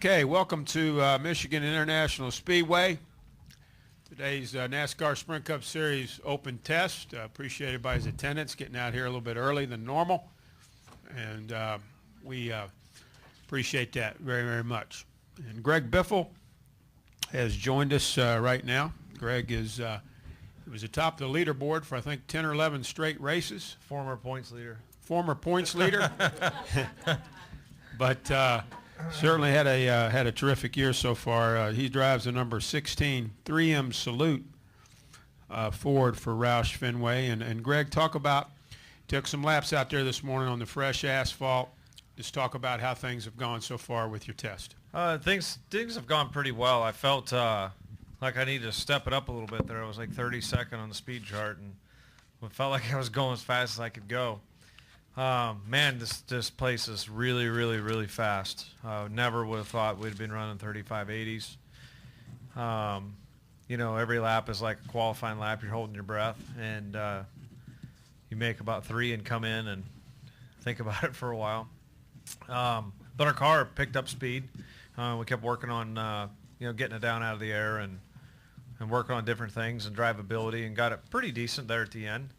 Okay, welcome to Michigan International Speedway. Today's NASCAR Sprint Cup Series open test. Appreciate everybody's attendance, getting out here a little bit early than normal. And we appreciate that very, very much. And Greg Biffle has joined us right now. Greg is he was atop the leaderboard for, I think, 10 or 11 straight races. Former points leader. Former points leader. But certainly had a terrific year so far. He drives the number 16 3M Salute Ford for Roush Fenway. And Greg, took some laps out there this morning on the fresh asphalt. Just talk about how things have gone so far with your test. Things have gone pretty well. I felt like I needed to step it up a little bit there. I was like 32nd on the speed chart, and it felt like I was going as fast as I could go. Man, this place is really, really, really fast. Never would have thought we'd been running 3580s. You know, every lap is like a qualifying lap. You're holding your breath, and you make about 3 and come in and think about it for a while. But our car picked up speed. We kept working on, getting it down out of the air and working on different things and drivability, and got it pretty decent there at the end.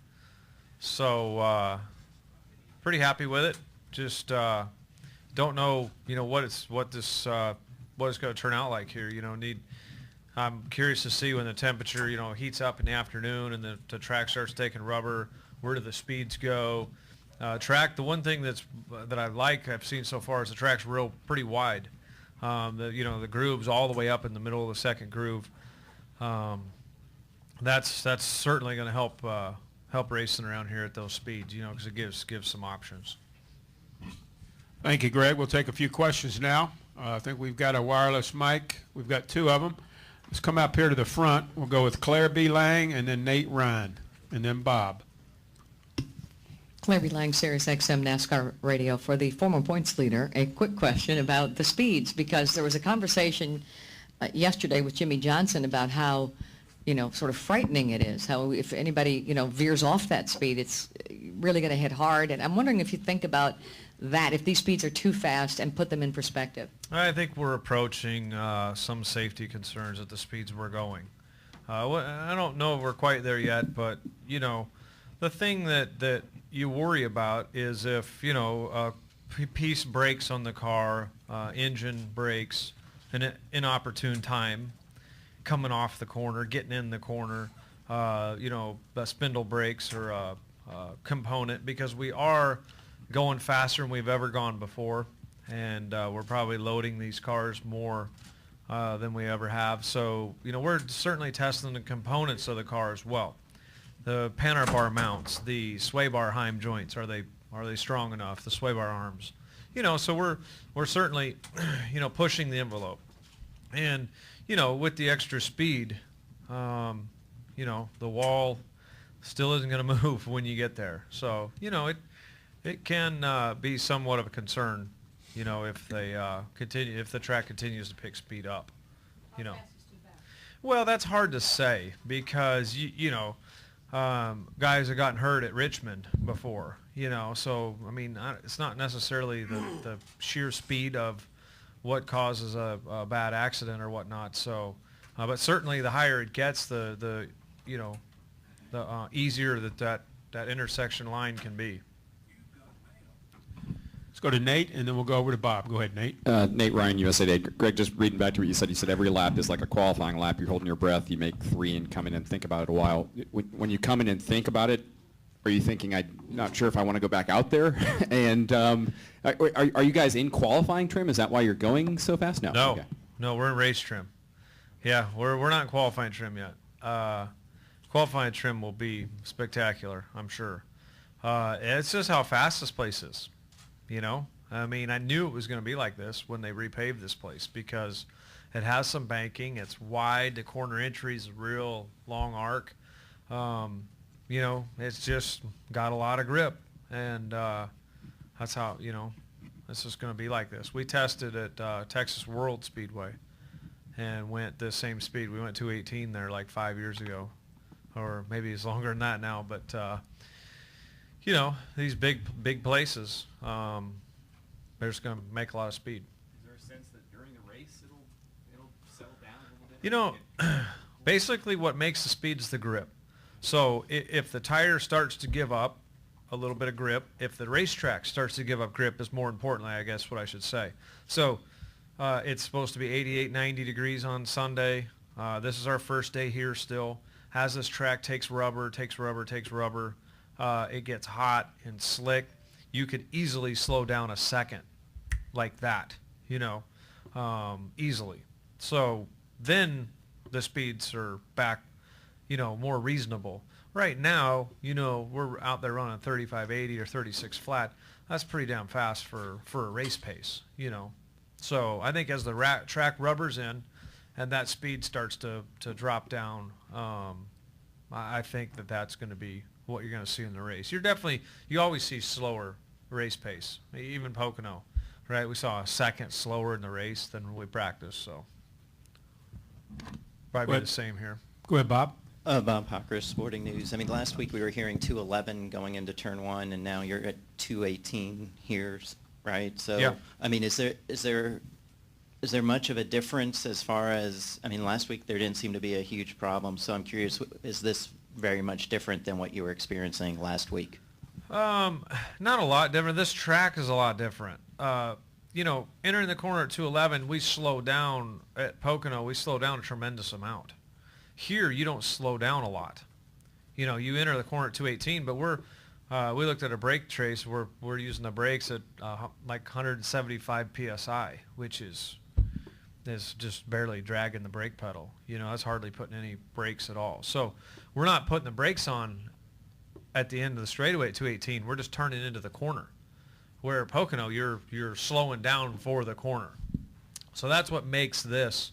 So pretty happy with it. Just don't know, what it's going to turn out like here. I'm curious to see when the temperature, heats up in the afternoon and the track starts taking rubber. Where do the speeds go? The one thing that I like I've seen so far is the track's pretty wide. The grooves all the way up in the middle of the second groove. That's certainly going to help racing around here at those speeds, because it gives some options. Thank you, Greg. We'll take a few questions now. I think we've got a wireless mic. We've got 2 of them. Let's come up here to the front. We'll go with Claire B. Lang and then Nate Ryan and then Bob. Claire B. Lang, Sirius XM NASCAR Radio. For the former points leader, a quick question about the speeds, because there was a conversation yesterday with Jimmy Johnson about how, sort of frightening it is, how if anybody, veers off that speed, it's really going to hit hard. And I'm wondering if you think about that, if these speeds are too fast, and put them in perspective. I think we're approaching some safety concerns at the speeds we're going. I don't know if we're quite there yet, but, the thing that you worry about is if, a piece breaks on the car, engine breaks, an inopportune time, coming off the corner, getting in the corner, a spindle breaks or a component, because we are going faster than we've ever gone before, and we're probably loading these cars more than we ever have. So, we're certainly testing the components of the car as well. The Panhard bar mounts, the sway bar heim joints, are they strong enough? The sway bar arms, so we're certainly, pushing the envelope, and with the extra speed, the wall still isn't going to move when you get there. So it can be somewhat of a concern, if the track continues to pick speed up, How fast is too fast? Well, that's hard to say, because guys have gotten hurt at Richmond before, so I mean, it's not necessarily the sheer speed of what causes a bad accident or whatnot. So, but certainly the higher it gets, the easier that intersection line can be. Let's go to Nate, and then we'll go over to Bob. Go ahead, Nate. Nate Ryan, USA Today. Greg, just reading back to what you said every lap is like a qualifying lap. You're holding your breath. You make 3 and come in and think about it a while. When you come in and think about it, are you thinking, I'm not sure if I want to go back out there? And are you guys in qualifying trim? Is that why you're going so fast? No. No, Okay. no, we're in race trim. Yeah, we're not in qualifying trim yet. Qualifying trim will be spectacular, I'm sure. It's just how fast this place is. I mean, I knew it was going to be like this when they repaved this place, because it has some banking. It's wide. The corner entry is a real long arc. It's just got a lot of grip, and that's how, it's just going to be like this. We tested at Texas World Speedway and went the same speed. We went 218 there like 5 years ago, or maybe it's longer than that now, but these big places, they're just going to make a lot of speed. Is there a sense that during the race You know, basically what makes the speed is the grip. So if the tire starts to give up a little bit of grip, if the racetrack starts to give up grip is more importantly, I guess what I should say. So it's supposed to be 88, 90 degrees on Sunday. This is our first day here still. As this track takes rubber. It gets hot and slick. You could easily slow down a second like that, you know, easily. So then the speeds are back, you know, more reasonable. Right now, you know, we're out there running 35-80 or 36 flat. That's pretty damn fast for a race pace, you know. So I think as the track rubbers in and that speed starts to drop down, I think that's going to be what you're going to see in the race. You always see slower race pace, even Pocono, right? We saw a second slower in the race than we practiced, so probably the same here. Go ahead, Bob. Bob Hocker, Sporting News. I mean, last week we were hearing 211 going into turn one, and now you're at 218 here, right? So, yeah. I mean, is there much of a difference as far as, I mean, last week there didn't seem to be a huge problem, so I'm curious, is this very much different than what you were experiencing last week? Not a lot different. This track is a lot different. You know, entering the corner at 211, we slow down at Pocono. We slow down a tremendous amount. Here, you don't slow down a lot. You know, you enter the corner at 218, but we looked at a brake trace. We're using the brakes at like 175 psi, which is just barely dragging the brake pedal. You know, that's hardly putting any brakes at all. So we're not putting the brakes on at the end of the straightaway at 218. We're just turning into the corner. Where at Pocono, you're slowing down for the corner. So that's what makes this,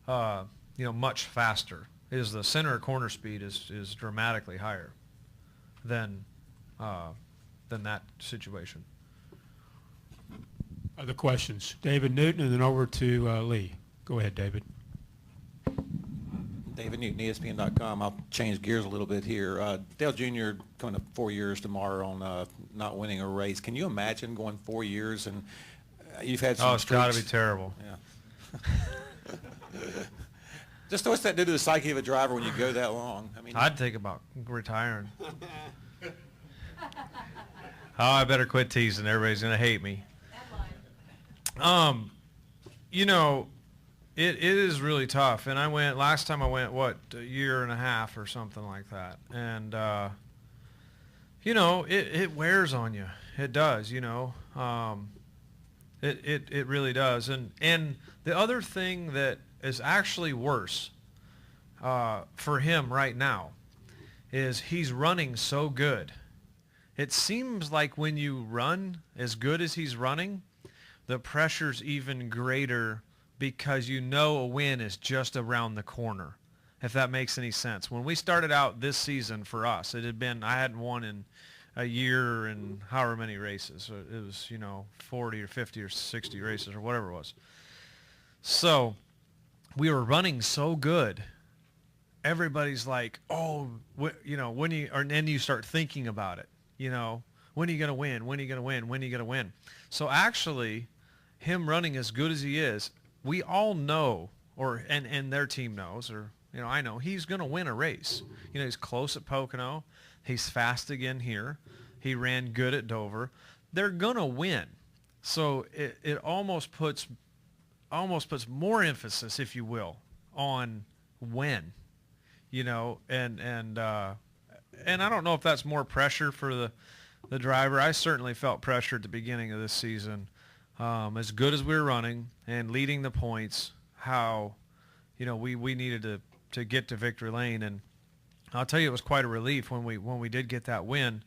you know, much faster. Is the center of corner speed is dramatically higher than that situation. Other questions? David Newton, and then over to Lee. Go ahead, David. David Newton, ESPN.com. I'll change gears a little bit here. Dale Jr. coming up 4 years tomorrow on not winning a race. Can you imagine going 4 years and you've had some it's got to be streaks? terrible. Yeah. Just what's that do to the psyche of a driver when you go that long? I mean, I'd think about retiring. I better quit teasing. Everybody's going to hate me. You know, it is really tough. And last time I went, a year and a half or something like that. And, you know, it wears on you. It does, you know. It really does. And the other thing that is actually worse for him right now is he's running so good. It seems like when you run as good as he's running, the pressure's even greater because you know a win is just around the corner, if that makes any sense. When we started out this season for us, I hadn't won in a year and however many races. So it was, you know, 40 or 50 or 60 races or whatever it was. So we were running so good. Everybody's like, oh, you know, and then you start thinking about it. You know, when are you going to win? When are you going to win? When are you going to win? So actually, him running as good as he is, we all know, and their team knows, or, you know, I know, he's going to win a race. You know, he's close at Pocono. He's fast again here. He ran good at Dover. They're going to win. So it almost puts more emphasis, if you will, on when, you know, and I don't know if that's more pressure for the driver. I certainly felt pressure at the beginning of this season. As good as we were running and leading the points, how, you know, we needed to get to victory lane. And I'll tell you, it was quite a relief when we did get that win.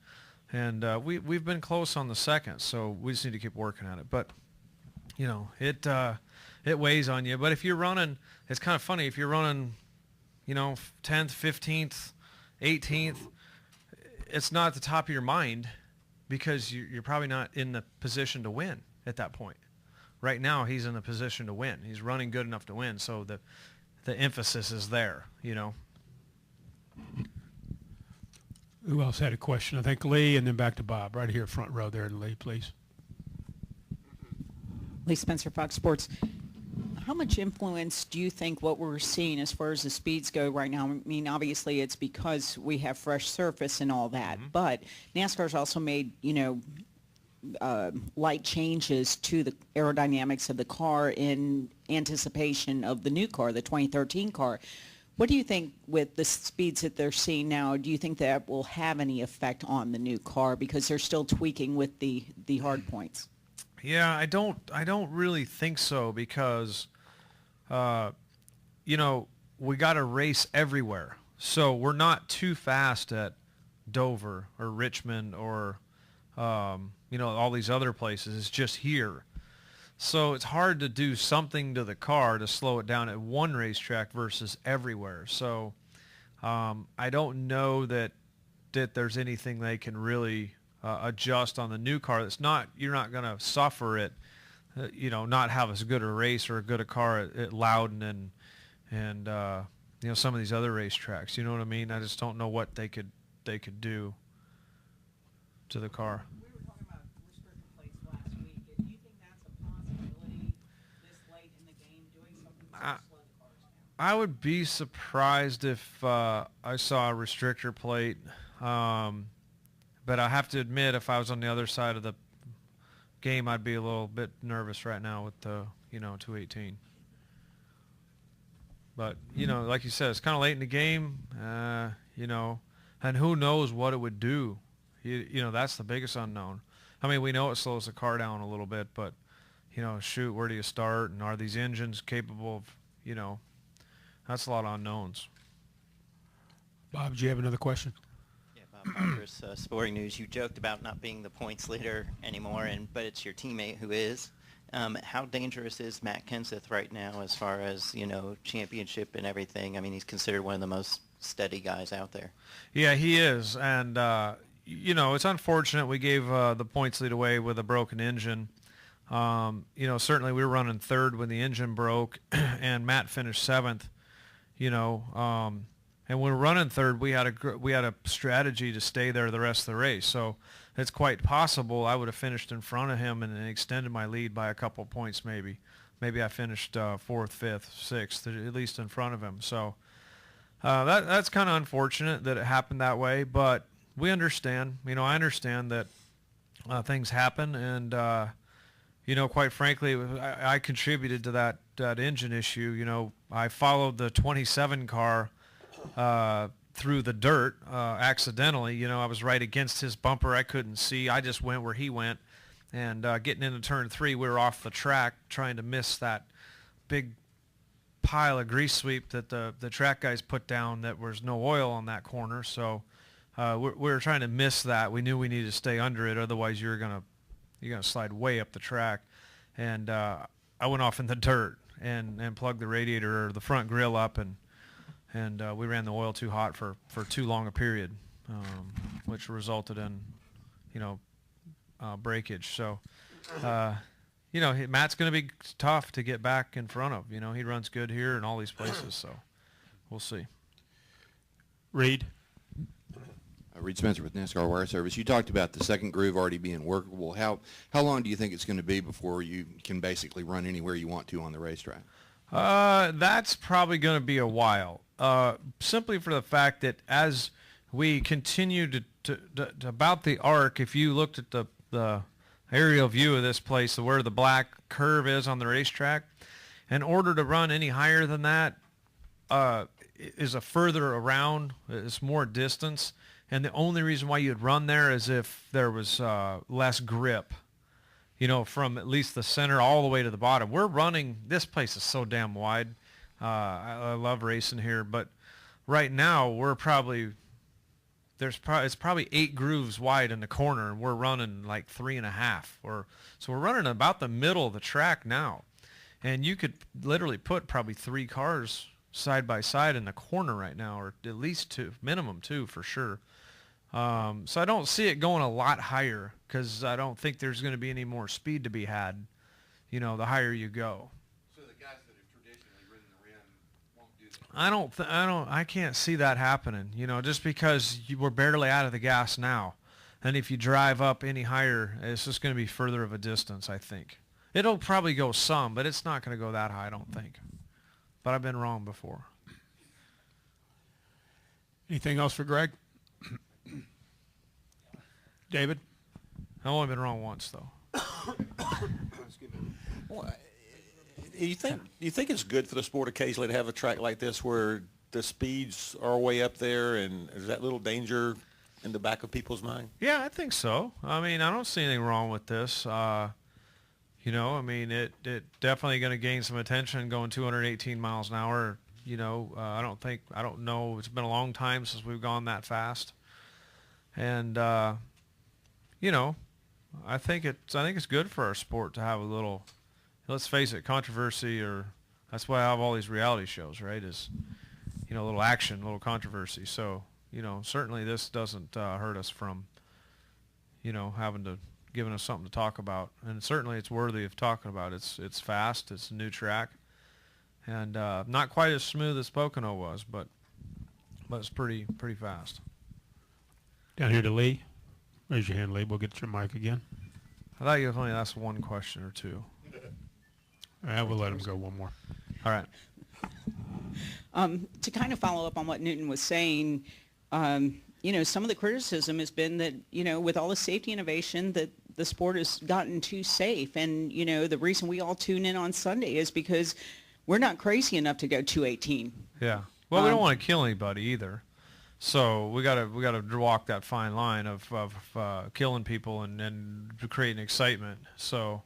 And we've been close on the second, so we just need to keep working at it. But, you know, it weighs on you. But if you're running, it's kind of funny, if you're running, you know, 10th, 15th, 18th, it's not at the top of your mind because you're probably not in the position to win at that point. Right now, he's in the position to win. He's running good enough to win, so the emphasis is there, you know. Who else had a question? I think Lee, and then back to Bob. Right here, front row there, Lee, please. Lee Spencer, Fox Sports. how much influence do you think what we're seeing as far as the speeds go right now? I mean, obviously it's because we have fresh surface and all that, but NASCAR's also made, light changes to the aerodynamics of the car in anticipation of the new car, the 2013 car. What do you think with the speeds that they're seeing now? Do you think that will have any effect on the new car because they're still tweaking with the hard points? Yeah, I don't really think so because, we got to race everywhere. So we're not too fast at Dover or Richmond or, all these other places. It's just here. So it's hard to do something to the car to slow it down at one racetrack versus everywhere. So I don't know that there's anything they can really adjust on the new car. You're not going to suffer it, not have as good a race or a good a car at Loudon and some of these other racetracks. You know what I mean? I just don't know what they could do to the car. We were talking about restricted plates last week. Do you think that's a possibility this late in the game, doing something to slow the cars down? I would be surprised if I saw a restrictor plate. But I have to admit, if I was on the other side of the game, I'd be a little bit nervous right now with the 218. But like you said, it's kind of late in the game, and who knows what it would do. That's the biggest unknown. I mean, we know it slows the car down a little bit, but shoot, where do you start? And are these engines capable of, that's a lot of unknowns. Bob, do you have another question? Congress, Sporting News, you joked about not being the points leader anymore, but it's your teammate who is. How dangerous is Matt Kenseth right now as far as, championship and everything? I mean, he's considered one of the most steady guys out there. Yeah, he is. And, it's unfortunate we gave the points lead away with a broken engine. Certainly we were running third when the engine broke, and Matt finished seventh, and when we're running third, we had a strategy to stay there the rest of the race. So it's quite possible I would have finished in front of him and extended my lead by a couple of points maybe. Maybe I finished fourth, fifth, sixth, at least in front of him. So that's kind of unfortunate that it happened that way. But we understand. I understand that things happen. And, quite frankly, I contributed to that engine issue. I followed the 27 car through the dirt accidentally. I was right against his bumper. I couldn't see. I just went where he went. And getting into turn 3, we were off the track trying to miss that big pile of grease sweep that the track guys put down. That was no oil on that corner. So we were trying to miss that. We knew we needed to stay under it. Otherwise, you're gonna slide way up the track. And I went off in the dirt and plugged the radiator or the front grill up and we ran the oil too hot for too long a period, which resulted in, breakage. So, Matt's going to be tough to get back in front of. He runs good here and all these places, so we'll see. Reed? Reed Spencer with NASCAR Wire Service. You talked about the second groove already being workable. How long do you think it's going to be before you can basically run anywhere you want to on the racetrack? That's probably going to be a while. Simply for the fact that as we continue to about the arc, if you looked at the aerial view of this place, where the black curve is on the racetrack, in order to run any higher than that, is a further around, it's more distance, and the only reason why you'd run there is if there was less grip, from at least the center all the way to the bottom. We're running, this place is so damn wide. I love racing here, but right now it's probably 8 grooves wide in the corner, and we're running like 3.5, so we're running about the middle of the track now, and you could literally put probably 3 cars side by side in the corner right now, or at least 2, minimum 2 for sure. So I don't see it going a lot higher because I don't think there's going to be any more speed to be had, the higher you go. So the guys that have traditionally ridden the rim won't do that? I can't see that happening, just because we're barely out of the gas now. And if you drive up any higher, it's just going to be further of a distance, I think. It'll probably go some, but it's not going to go that high, I don't think. But I've been wrong before. Anything else for Greg? David? I've only been wrong once, though. Well, you think it's good for the sport occasionally to have a track like this where the speeds are way up there, and is that little danger in the back of people's mind? Yeah, I think so. I mean, I don't see anything wrong with this. You know, I mean, it definitely going to gain some attention going 218 miles an hour. You know, I don't know. It's been a long time since we've gone that fast. And, you know, I think it's good for our sport to have a little, let's face it, controversy, or that's why I have all these reality shows, right? Is, you know, a little action, a little controversy. So, you know, certainly this doesn't hurt us from, you know, giving us something to talk about. And certainly it's worthy of talking about. It's fast. It's a new track. And not quite as smooth as Pocono was, but it's pretty fast. Down here to Lee. Raise your hand, Lee. We'll get your mic again. I thought you only asked one question or two. We'll let him go one more. All right. To kind of follow up on what Newton was saying, you know, some of the criticism has been that, you know, with all the safety innovation, that the sport has gotten too safe. And, you know, the reason we all tune in on Sunday is because we're not crazy enough to go 218. Yeah. Well, we don't want to kill anybody either. So we gotta walk that fine line of killing people and creating excitement. So,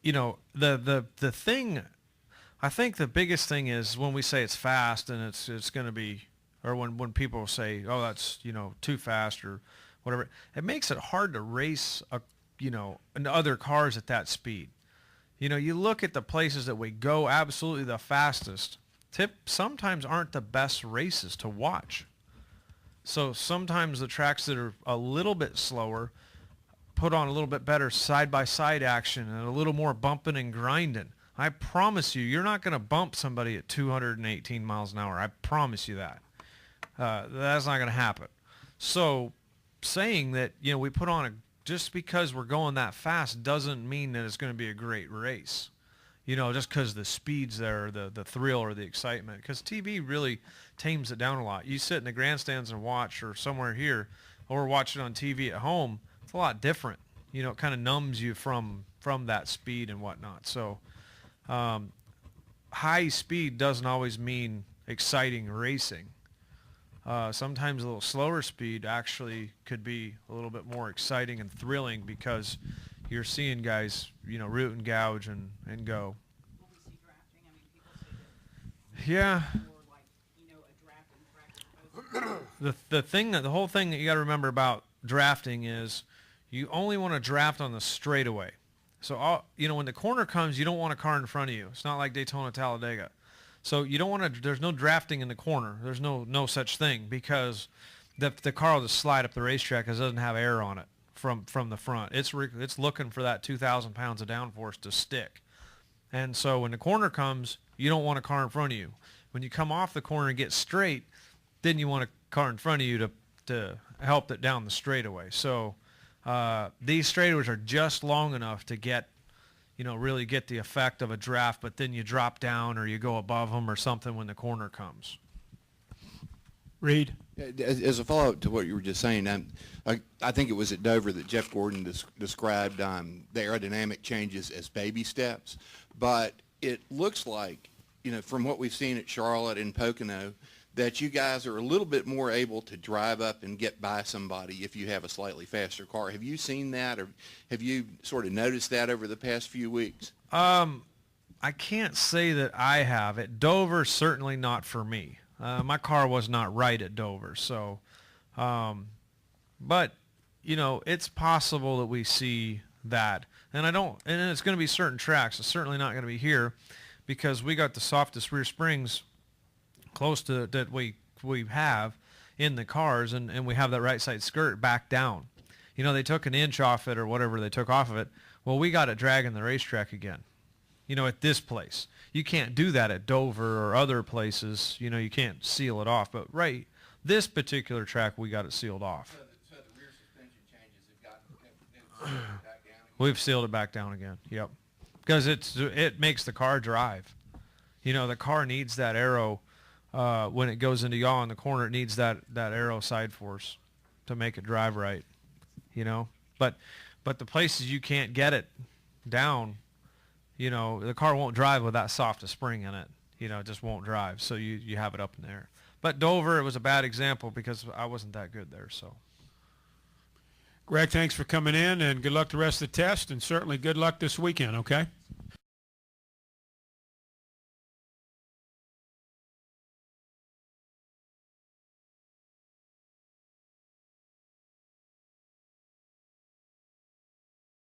you know, the thing, I think the biggest thing is when we say it's fast and it's going to be, or when people say, oh, that's, you know, too fast or whatever, it makes it hard to race other cars at that speed. You know, you look at the places that we go absolutely the fastest, sometimes aren't the best races to watch. So sometimes the tracks that are a little bit slower put on a little bit better side-by-side action and a little more bumping and grinding. I promise you, you're not going to bump somebody at 218 miles an hour. I promise you that. That's not going to happen. So saying that, you know, we put on just because we're going that fast doesn't mean that it's going to be a great race. You know, just because the speed's there, the thrill or the excitement. Because TV really tames it down a lot. You sit in the grandstands and watch, or somewhere here, or watch it on TV at home, it's a lot different. You know, it kind of numbs you from that speed and whatnot. So high speed doesn't always mean exciting racing. Sometimes a little slower speed actually could be a little bit more exciting and thrilling because you're seeing guys, you know, root and gouge and go. Will we see drafting? I mean, people say that Yeah. more like, you know, a draft and track. The whole thing that you got to remember about drafting is you only want to draft on the straightaway. So, you know, when the corner comes, you don't want a car in front of you. It's not like Daytona, Talladega. So you don't want to, there's no drafting in the corner. There's no such thing because the car will just slide up the racetrack because it doesn't have air on it from the front. It's looking for that 2,000 pounds of downforce to stick. And so when the corner comes, you don't want a car in front of you. When you come off the corner and get straight, then you want a car in front of you to help it down the straightaway. So these straightaways are just long enough to get, you know, really get the effect of a draft, but then you drop down or you go above them or something when the corner comes. Reed? As a follow-up to what you were just saying, I think it was at Dover that Jeff Gordon described the aerodynamic changes as baby steps, but it looks like, you know, from what we've seen at Charlotte and Pocono, that you guys are a little bit more able to drive up and get by somebody if you have a slightly faster car. Have you seen that, or have you sort of noticed that over the past few weeks? I can't say that I have. At Dover, certainly not for me. My car was not right at Dover, so, but, you know, it's possible that we see that. And it's going to be certain tracks. It's certainly not going to be here because we got the softest rear springs close to that we have in the cars, and we have that right side skirt back down. You know, they took an inch off it or whatever they took off of it. Well, we got it dragging the racetrack again. You know, at this place. You can't do that at Dover or other places. You know, you can't seal it off. But this particular track, we got it sealed off. So the rear suspension changes have gotten back down We've sealed it back down again. Yep. Because it makes the car drive. You know, the car needs that aero when it goes into yaw in the corner. It needs that aero side force to make it drive right. You know, but the places you can't get it down, you know, the car won't drive with that soft a spring in it. You know, it just won't drive. So you have it up in the air. But Dover, it was a bad example because I wasn't that good there. So. Greg, thanks for coming in, and good luck the rest of the test, and certainly good luck this weekend, okay?